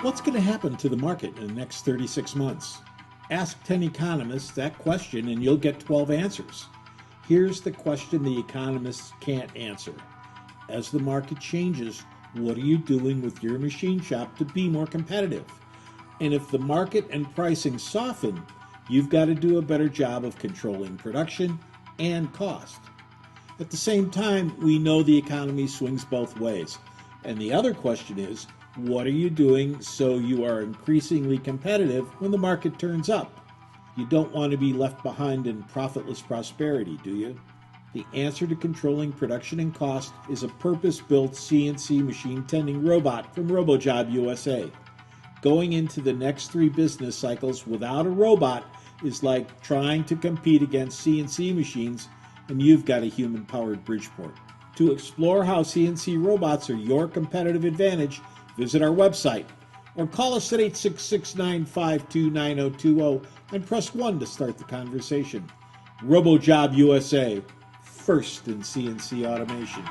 What's going to happen to the market in the next 36 months? Ask 10 economists that question and you'll get 12 answers. Here's the question the economists can't answer. As the market changes, what are you doing with your machine shop to be more competitive? And if the market and pricing soften, you've got to do a better job of controlling production and cost. At the same time, we know the economy swings both ways. And the other question is, what are you doing so you are increasingly competitive when the market turns up? You don't want to be left behind in profitless prosperity, do you? The answer to controlling production and cost is a purpose-built CNC machine tending robot from RoboJob-USA. Going into the next 3 business cycles without a robot is like trying to compete against CNC machines and you've got a human-powered Bridgeport. To explore how CNC robots are your competitive advantage, visit our website or call us at 866-952-9020 and press 1 to start the conversation. RoboJob-USA, first in CNC automation.